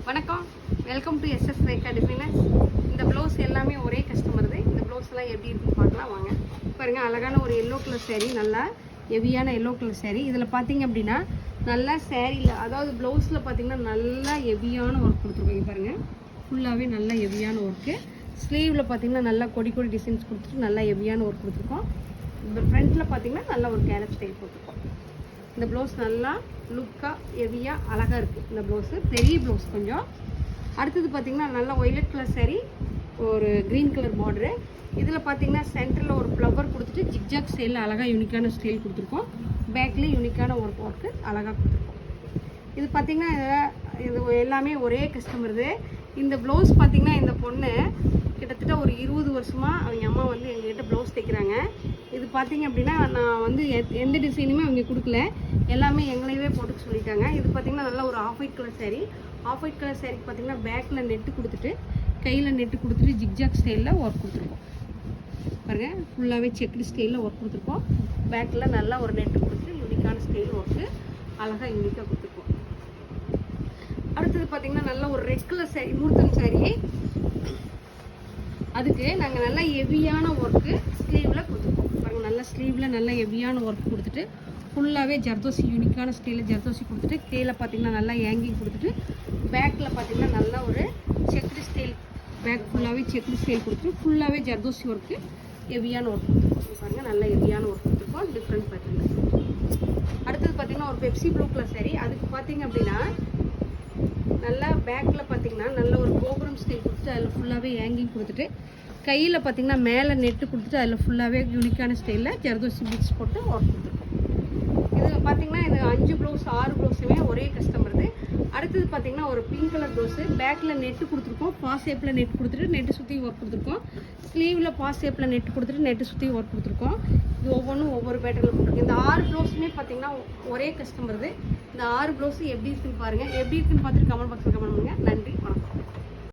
வணக்கம், welcome to SS Rekha designers. இந்த blouse எல்லாமே ஒரே கஸ்டமர் தான். இந்த ப்ளவுஸ்லாம் எப்படி இருக்குன்னு பார்க்கலாம் வாங்க. பாருங்கள், அழகான ஒரு எல்லோ கலர் சேரீ, நல்லா ஹெவியான எல்லோ கலர் சேரீ. இதில் பார்த்தீங்க அப்படின்னா நல்லா சேரீயில், அதாவது ப்ளவுஸில் பார்த்தீங்கன்னா நல்லா ஹெவியான ஒர்க் கொடுத்துருக்கோம். பாருங்கள், ஃபுல்லாகவே நல்லா ஹெவியான ஒர்க்கு. ஸ்லீவில் பார்த்தீங்கன்னா நல்லா கொடி கொடி டிசைன்ஸ் கொடுத்துட்டு நல்லா ஹெவியான ஒர்க் கொடுத்துருக்கோம். இந்த ஃப்ரண்ட்டில் பார்த்தீங்கன்னா நல்லா ஒரு கேலப் ஸ்டைல் போட்டிருக்கோம். இந்த ப்ளவுஸ் நல்லா லுக்காக ஹெவியாக அழகாக இருக்குது. இந்த ப்ளவுஸு பெரிய ப்ளவுஸ் கொஞ்சம். அடுத்தது பார்த்திங்கன்னா நல்லா ஒய்லட் கலர் சாரீ, ஒரு க்ரீன் கலர் பார்டரு. இதில் பார்த்திங்கன்னா சென்டரில் ஒரு ஃப்ளவர் கொடுத்துட்டு ஜிக்ஜாக் ஸ்டைலில் அழகாக யூனிக்கான ஸ்டைல் கொடுத்துருக்கோம். பேக்லேயும் யூனிக்கான ஒர்க்கு அழகாக கொடுத்துருக்கோம். இது பார்த்திங்கன்னா இது எல்லாமே ஒரே கஸ்டமருது. இந்த ப்ளவுஸ் பார்த்திங்கன்னா இந்த பொண்ணு கிட்டத்தட்ட ஒரு 20 வருஷமாக அவங்க அம்மா வந்து எங்கள்கிட்ட ப்ளவுஸ் தைக்கிறாங்க. இது பார்த்திங்க அப்படின்னா நான் வந்து எந்த டிசைனுமே அவங்க கொடுக்கல, எல்லாமே எங்களையவே போட்டுக்க சொல்லிட்டாங்க. இது பார்த்திங்கன்னா நல்லா ஒரு off white colour sari. Off white colour சாரீக்கு பார்த்திங்கன்னா பேக்கில் நெட்டு கொடுத்துட்டு கையில் நெட்டு கொடுத்துட்டு ஜிக்ஜாக் ஸ்டைலில் ஒர்க் கொடுத்துருக்கோம். பாருங்கள், ஃபுல்லாகவே செக்குடு ஸ்டைலில் ஒர்க் கொடுத்துருக்கோம். பேக்கில் நல்லா ஒரு நெட்டு கொடுத்துட்டு யூனிக்கான ஸ்டைல் ஒர்க்கு அழகாக யூனிக்காக கொடுத்துருக்கோம். அடுத்தது பார்த்திங்கன்னா நல்லா ஒரு ரெட் கலர் சாரீ, மூர்த்தம் சாரீ. அதுக்கு நாங்கள் நல்லா ஹெவியான ஒர்க்கு ஸ்லீவில் கொடுத்துருக்கோம். பாருங்கள், நல்லா ஸ்லீவில் நல்லா ஹெவியான ஒர்க் கொடுத்துட்டு ஃபுல்லாகவே ஜர்தோசி யூனிக்கான ஸ்டைலில் ஜர்தோசி கொடுத்துட்டு கீழே பார்த்திங்கன்னா நல்லா ஹேங்கிங் கொடுத்துட்டு பேக்கில் பார்த்திங்கன்னா நல்லா ஒரு செக்குடு ஸ்டைல், பேக் ஃபுல்லாகவே செக்குடு ஸ்டைல் கொடுத்துட்டு ஃபுல்லாகவே ஜர்தோசி ஒர்க்கு ஹெவியான ஒர்க் கொடுத்துருக்கோம். பாருங்கள், நல்லா ஹெவியான ஒர்க் கொடுத்துருக்கோம். டிஃப்ரெண்ட் பேட்டர்னில். அடுத்தது பார்த்திங்கன்னா ஒரு பெப்சி ப்ளூ கலர் சாரீ. அதுக்கு பார்த்திங்க அப்படின்னா நல்லா பேக்கில் பார்த்திங்கன்னா நல்ல ஒரு கோபுரம் ஸ்டைல் கொடுத்துட்டு அதில் ஃபுல்லாகவே ஹேங்கிங் கொடுத்துட்டு கையில் பார்த்திங்கன்னா மேலே நெட்டு கொடுத்துட்டு அதில் ஃபுல்லாகவே யூனிக்கான ஸ்டைலில் ஜர்தோசி பிக்ஸ் போட்டு ஒர்க் கொடுத்துருக்கோம். இது பார்த்திங்கன்னா இது 5 ப்ளவுஸ் 6 ப்ளவுஸுமே ஒரே கஸ்டமருது. அடுத்தது பார்த்திங்கன்னா ஒரு பிங்க் கலர் ப்ளவுஸு, பேக்கில் நெட்டு கொடுத்துருக்கோம், பாஸ் ஷேப்பில் நெட் கொடுத்துட்டு நெட்டு சுற்றி ஒர்க் கொடுத்துருக்கோம். ஸ்லீவில் பாஸ் ஷேப்பில் நெட்டு கொடுத்துட்டு நெட்டு சுற்றி ஒர்க் கொடுத்துருக்கோம். இது ஒவ்வொன்றும் ஒவ்வொரு பேட்டர்னில் கொடுத்துருக்கோம். இந்த 6 ப்ளவுஸுமே பார்த்திங்கன்னா ஒரே கஸ்டமருது. இந்த 6 ப்ளவுஸு எப்படி இருக்குன்னு பாருங்கள். எப்படி இருக்குன்னு பார்த்துட்டு கமெண்ட் பாக்ஸில் கமெண்ட் பண்ணுங்கள். நன்றி, வணக்கம்.